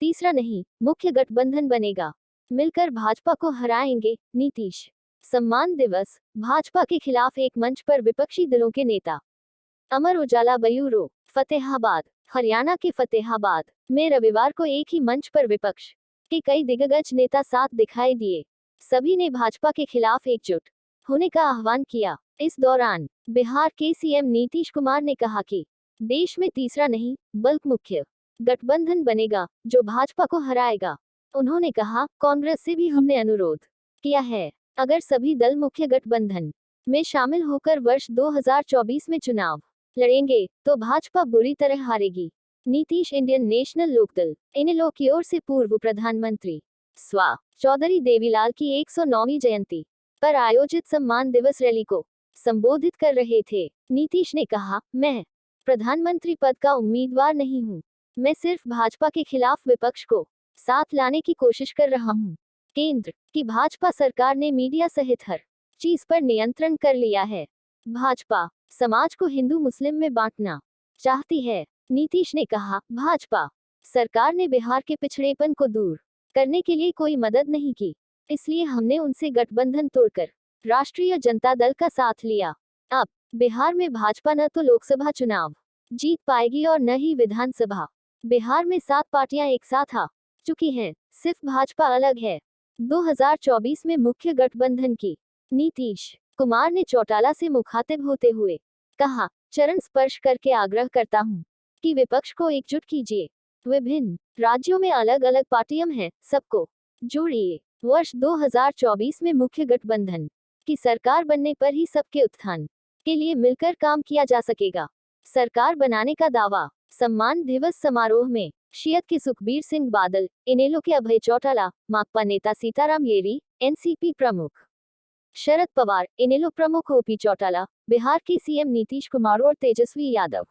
तीसरा नहीं, मुख्य गठबंधन बनेगा, मिलकर भाजपा को हराएंगे, नीतीश। सम्मान दिवस, भाजपा के खिलाफ एक मंच पर विपक्षी दलों के नेता। अमर उजाला ब्यूरो, फतेहाबाद। हरियाणा के फतेहाबाद में रविवार को एक ही मंच पर विपक्ष के कई दिग्गज नेता साथ दिखाई दिए। सभी ने भाजपा के खिलाफ एकजुट होने का आह्वान किया। इस दौरान बिहार के सीएम नीतीश कुमार ने कहा कि देश में तीसरा नहीं, बल्कि मुख्य गठबंधन बनेगा, जो भाजपा को हराएगा। उन्होंने कहा, कांग्रेस से भी हमने अनुरोध किया है, अगर सभी दल मुख्य गठबंधन में शामिल होकर वर्ष 2024 में चुनाव लड़ेंगे तो भाजपा बुरी तरह हारेगी। नीतीश इंडियन नेशनल लोकदल इनेलो की ओर से पूर्व प्रधानमंत्री स्वा चौधरी देवीलाल की 109वीं जयंती पर आयोजित सम्मान दिवस रैली को संबोधित कर रहे थे। नीतीश ने कहा, मैं प्रधानमंत्री पद का उम्मीदवार नहीं हूं, मैं सिर्फ भाजपा के खिलाफ विपक्ष को साथ लाने की कोशिश कर रहा हूं। केंद्र की भाजपा सरकार ने मीडिया सहित हर चीज पर नियंत्रण कर लिया है। भाजपा समाज को हिंदू मुस्लिम में बांटना चाहती है। नीतीश ने कहा, भाजपा सरकार ने बिहार के पिछड़ेपन को दूर करने के लिए कोई मदद नहीं की, इसलिए हमने उनसे गठबंधन तोड़कर राष्ट्रीय जनता दल का साथ लिया। अब बिहार में भाजपा न तो लोकसभा चुनाव जीत पाएगी और न ही विधानसभा। बिहार में 7 पार्टियां एक साथ आ चुकी हैं, सिर्फ भाजपा अलग है। 2024 में मुख्य गठबंधन की नीतीश कुमार ने चौटाला से मुखातिब होते हुए कहा, चरण स्पर्श करके आग्रह करता हूं कि विपक्ष को एकजुट कीजिए। विभिन्न राज्यों में अलग अलग पार्टियां हैं, सबको जोड़िए। वर्ष 2024 में मुख्य गठबंधन की सरकार बनने पर ही सबके उत्थान के लिए मिलकर काम किया जा सकेगा। सरकार बनाने का दावा। सम्मान दिवस समारोह में शियत के सुखबीर सिंह बादल, इनेलो के अभय चौटाला, माकपा नेता सीताराम येरी, एनसीपी प्रमुख शरद पवार, इनेलो प्रमुख ओपी चौटाला, बिहार के सीएम नीतीश कुमार और तेजस्वी यादव।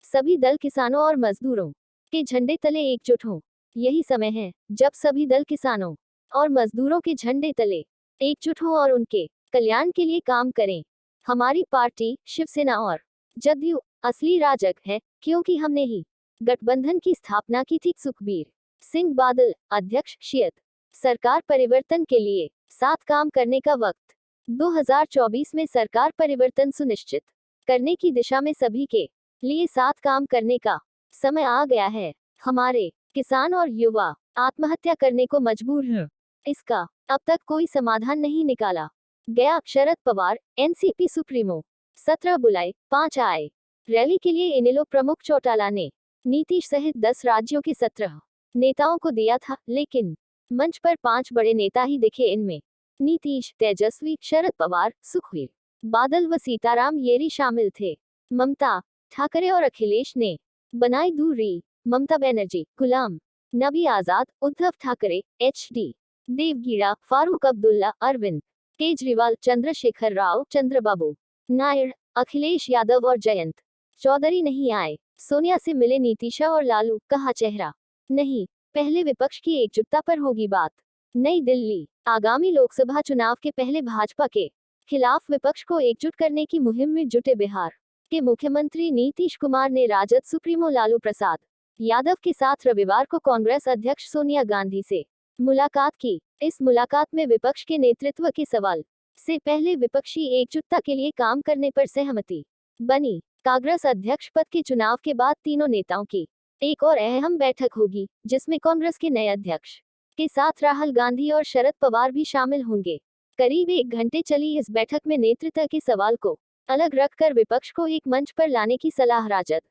सभी दल किसानों और मजदूरों के झंडे तले एकजुट हों। यही समय है जब सभी दल किसानों और मजदूरों के झंडे तले एकजुट हों और उनके कल्याण के लिए काम करें। हमारी पार्टी शिवसेना और जदयू असली राजग है, क्योंकि हमने ही गठबंधन की स्थापना की थी। सुखबीर सिंह बादल, अध्यक्ष शियत। सरकार परिवर्तन के लिए साथ काम करने का वक्त 2024 में सरकार परिवर्तन सुनिश्चित करने की दिशा में सभी के लिए साथ काम करने का समय आ गया है। हमारे किसान और युवा आत्महत्या करने को मजबूर हैं। इसका अब तक कोई समाधान नहीं निकाला गया। Sharad Pawar, NCP supremo. 17 बुलाए 5 आए। रैली के लिए इनेलो प्रमुख चौटाला ने नीतीश सहित 10 राज्यों के 17 नेताओं को दिया था, लेकिन मंच पर 5 बड़े नेता ही दिखे। इनमें नीतीश, तेजस्वी, शरद पवार, सुखबीर बादल व सीताराम येरी शामिल थे। ममता ठाकरे और अखिलेश ने बनाई दूरी। ममता बनर्जी, गुलाम नबी आजाद, उद्धव ठाकरे, HD देवगीड़ा, फारूक अब्दुल्ला, अरविंद केजरीवाल, चंद्रशेखर राव, चंद्रबाबू नायडू, अखिलेश यादव और जयंत चौधरी नहीं आए। सोनिया से मिले नीतीश और लालू, कहा चेहरा नहीं, पहले विपक्ष की एकजुटता पर होगी बात। नई दिल्ली, आगामी लोकसभा चुनाव के पहले भाजपा के खिलाफ विपक्ष को एकजुट करने की मुहिम में जुटे बिहार के मुख्यमंत्री नीतीश कुमार ने राजद सुप्रीमो लालू प्रसाद यादव के साथ रविवार को कांग्रेस अध्यक्ष सोनिया गांधी से मुलाकात की। इस मुलाकात में विपक्ष के नेतृत्व के सवाल से पहले विपक्षी एकजुटता के लिए काम करने पर सहमति बनी। कांग्रेस अध्यक्ष पद के चुनाव के बाद तीनों नेताओं की एक और अहम बैठक होगी, जिसमें कांग्रेस के नए अध्यक्ष के साथ राहुल गांधी और शरद पवार भी शामिल होंगे। करीब 1 घंटे चली इस बैठक में नेतृत्व के सवाल को अलग रखकर विपक्ष को एक मंच पर लाने की सलाह राजद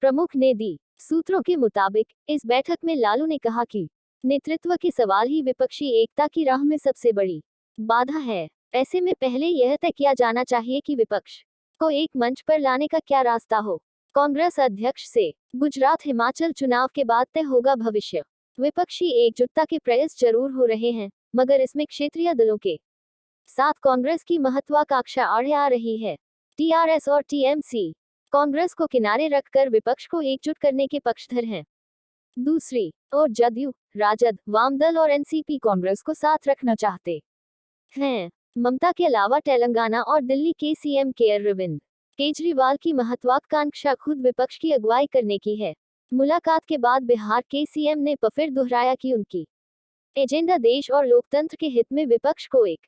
प्रमुख ने दी। सूत्रों के मुताबिक इस बैठक में लालू ने कहा कि नेतृत्व के सवाल ही विपक्षी एकता की राह में सबसे बड़ी बाधा है। ऐसे में पहले यह तय किया जाना चाहिए कि विपक्ष को एक मंच पर लाने का क्या रास्ता हो। कांग्रेस अध्यक्ष से गुजरात हिमाचल चुनाव के बाद तय होगा भविष्य। विपक्षी एकजुटता के प्रयास जरूर हो रहे हैं, मगर इसमें क्षेत्रीय दलों के साथ कांग्रेस की महत्वाकांक्षा आड़े आ रही है। टीआरएस और टीएमसी कांग्रेस को किनारे रखकर विपक्ष को एकजुट करने के पक्षधर हैं। दूसरी ओर जदयू, राजद, वामदल और एनसीपी कांग्रेस को साथ रखना चाहते हैं। ममता के अलावा तेलंगाना और दिल्ली के सीएम के अरविंद केजरीवाल की महत्वाकांक्षा खुद विपक्ष की अगुवाई करने की है। मुलाकात के बाद बिहार के सीएम ने फिर दोहराया कि उनकी एजेंडा देश और लोकतंत्र के हित में विपक्ष को एक